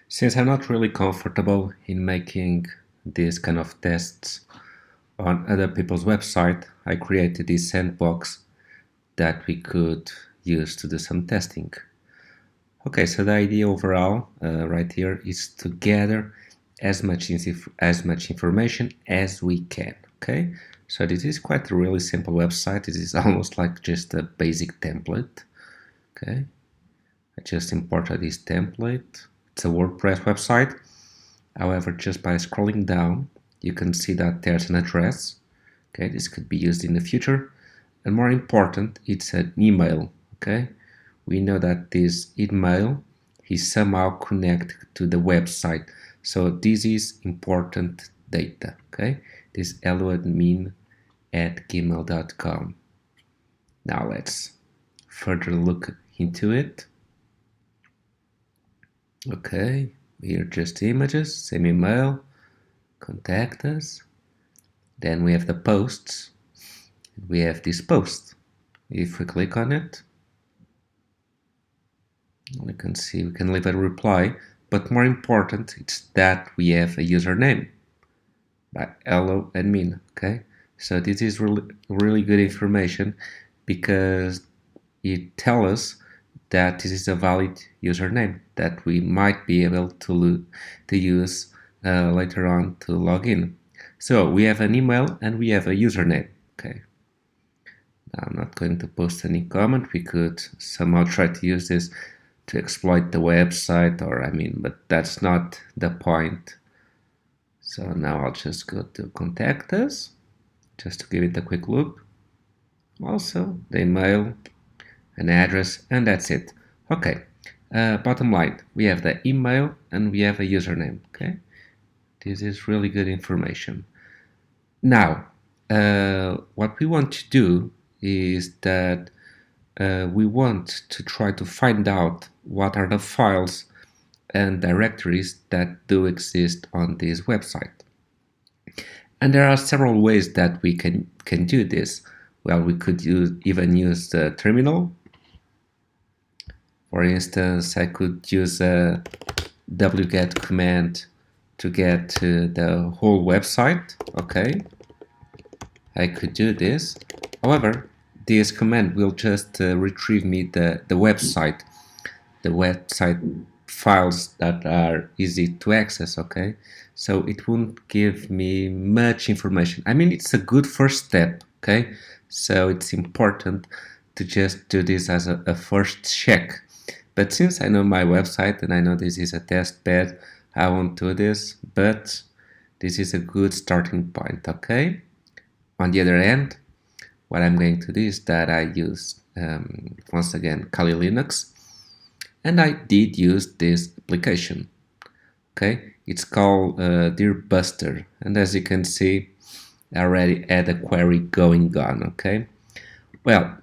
Since I'm not really comfortable in making these kind of tests on other people's website, I created this sandbox that we could use to do some testing. Okay, so the idea overall right here is to gather as much information as we can. Okay, so this is quite a really simple website. This is almost like just a basic template. Okay, I just imported this template. It's a WordPress website. However, just by scrolling down, you can see that there's an address. Okay, this could be used in the future. And more important, it's an email. Okay, we know that this email is somehow connected to the website. So this is important data. Okay, this helloadmin@gmail.com. Now let's further look into it. Okay, here just images, same email, contact us. Then we have the posts. We have this post. If we click on it, we can see we can leave a reply, but more important, it's that we have a username by hello admin. Okay, so this is really good information because it tells us that this is a valid username that we might be able to use later on to log in. So we have an email and we have a username. Okay, now I'm not going to post any comment. We could somehow try to use this to exploit the website, but that's not the point. So now I'll just go to contact us just to give it a quick look. Also the email, an address, and that's it. Okay, bottom line, we have the email and we have a username. Okay, this is really good information. Now, what we want to do is that we want to try to find out what are the files and directories that do exist on this website. And there are several ways that we can do this. Well, we could even use the terminal. For instance, I could use a wget command to get to the whole website. Okay, I could do this. However, this command will just retrieve me the website files that are easy to access. Okay, so it won't give me much information. I mean, it's a good first step. Okay, so it's important to just do this as a first check. But since I know my website and I know this is a test bed, I won't do this, but this is a good starting point. Okay, on the other hand, what I'm going to do is that I use once again Kali Linux, and I did use this application. Okay, it's called Deerbuster, and as you can see, I already had a query going on. Okay, well,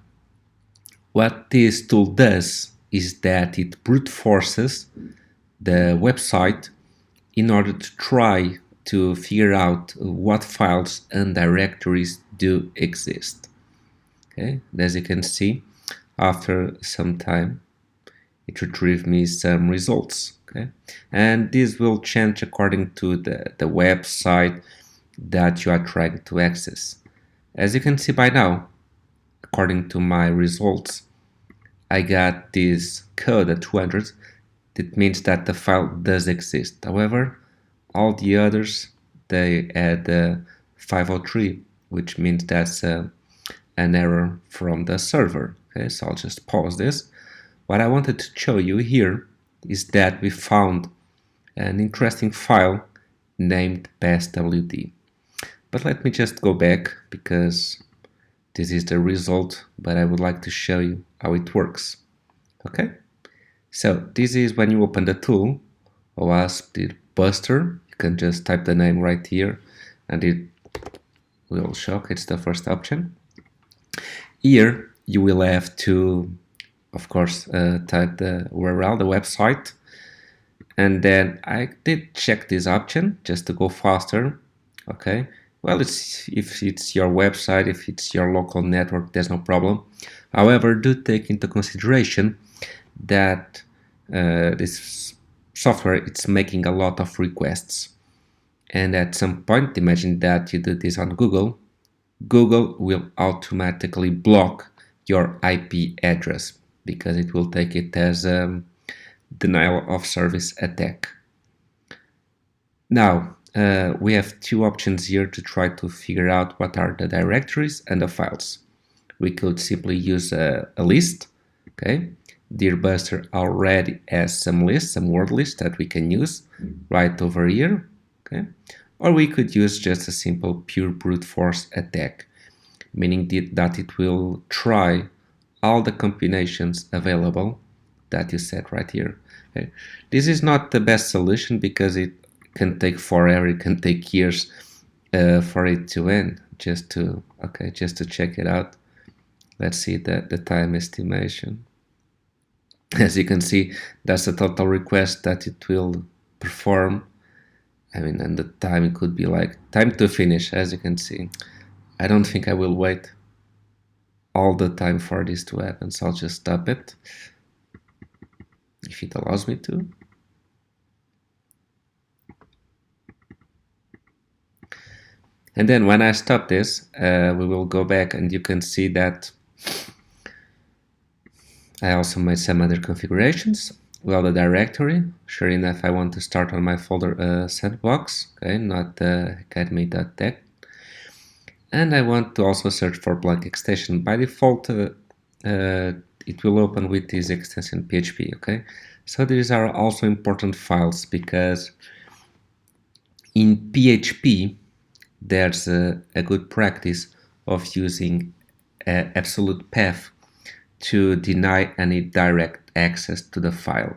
what this tool does is that it brute forces the website in order to try to figure out what files and directories do exist. Okay, and as you can see, after some time, it retrieved me some results. Okay, and this will change according to the website that you are trying to access. As you can see by now, according to my results, I got this code at 200. That means that the file does exist. However, all the others, they had 503, which means that's an error from the server. Okay, so I'll just pause this. What I wanted to show you here is that we found an interesting file named bestwd. But let me just go back because this is the result, but I would like to show you how it works. Okay, so this is when you open the tool, OWASP Buster. You can just type the name right here and it will show. It's the first option. Here you will have to, of course, type the URL, the website, and then I did check this option just to go faster. Okay, well, if it's your website, if it's your local network, there's no problem. However, do take into consideration that this software it's making a lot of requests, and at some point, imagine that you do this on Google. Google will automatically block your IP address because it will take it as a denial of service attack. Now, we have two options here to try to figure out what are the directories and the files. We could simply use a list, okay? Dearbuster already has some lists, some word lists that we can use right over here, okay? Or we could use just a simple pure brute force attack, meaning that it will try all the combinations available that you set right here. Okay. This is not the best solution because it can take forever, it can take years for it to end. Just to check it out. Let's see the time estimation. As you can see, that's the total request that it will perform. I mean, and the time could be like time to finish, as you can see. I don't think I will wait all the time for this to happen, so I'll just stop it if it allows me to. And then when I stop this, we will go back and you can see that I also made some other configurations. Well, the directory, sure enough, I want to start on my folder sandbox, okay, not academy.tech. And I want to also search for blank extension. By default, it will open with this extension PHP, okay? So these are also important files because in PHP, there's a good practice of using absolute path to deny any direct access to the file,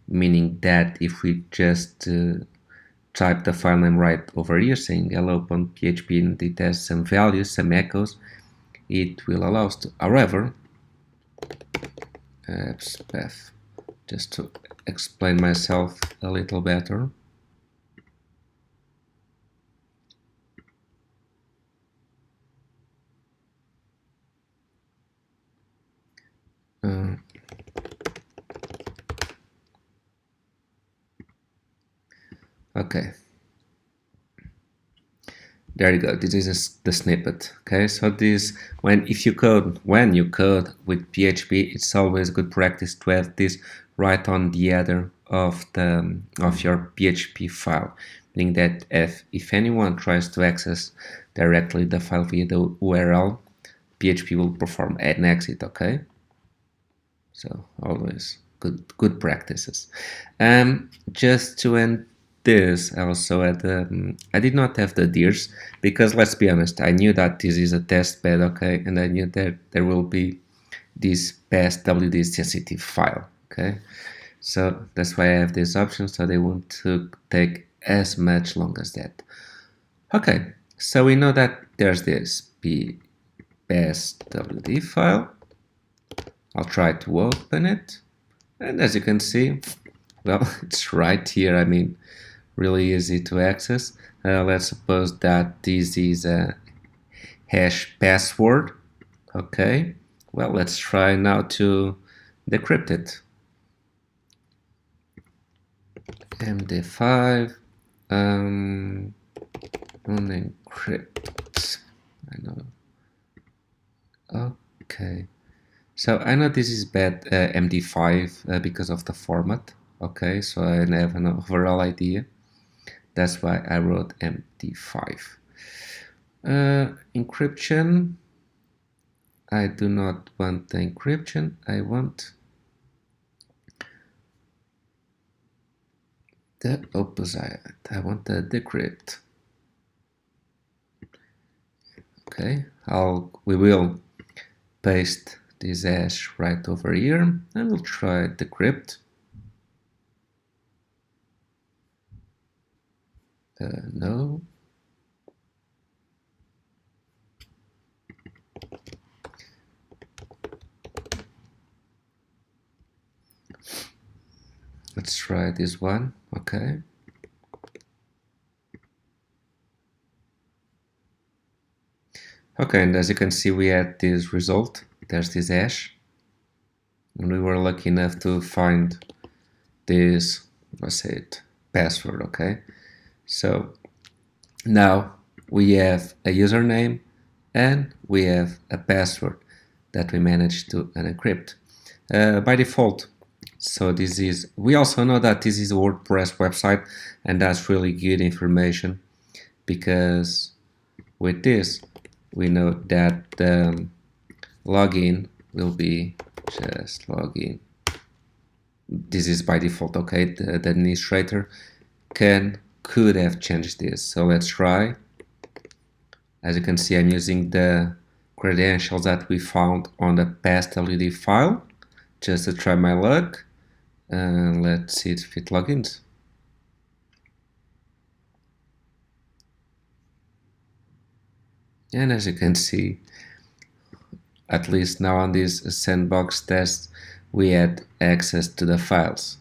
meaning that if we just type the file name right over here saying hello.php and it has some values, some echoes, it will allow us to. However, path, just to explain myself a little better. Okay, there you go. This is the snippet. Okay, so this when you code with PHP, it's always good practice to have this right on the header of your PHP file, meaning that if anyone tries to access directly the file via the URL, PHP will perform an exit. Okay, so always good practices. Just to end this, I also had I did not have the dirs because let's be honest, I knew that this is a test bed, okay, and I knew that there will be this past WD sensitive file, okay, so that's why I have this option, so they won't take as much long as that. Okay, so we know that there's this past WD file. I'll try to open it, and as you can see, well, it's right here. I mean, really easy to access. Let's suppose that this is a hash password. Okay, well, let's try now to decrypt it. MD5 unencrypt. I know. Okay, so I know this is bad MD5 because of the format. Okay, so I have an overall idea. That's why I wrote MD5. Encryption. I do not want the encryption. I want the opposite. I want the decrypt. Okay, we will paste this hash right over here and we'll try decrypt. No. Let's try this one. Okay. Okay, and as you can see, we had this result. There's this hash. And we were lucky enough to find this let's say it, password, okay? So now we have a username and we have a password that we managed to unencrypt by default. So this is, we also know that this is a WordPress website, and that's really good information, because with this we know that the login will be just login. This is by default, okay? The administrator could have changed this. So let's try. As you can see, I'm using the credentials that we found on the past LED file just to try my luck. Let's see if it logins. And as you can see, at least now on this sandbox test, we had access to the files.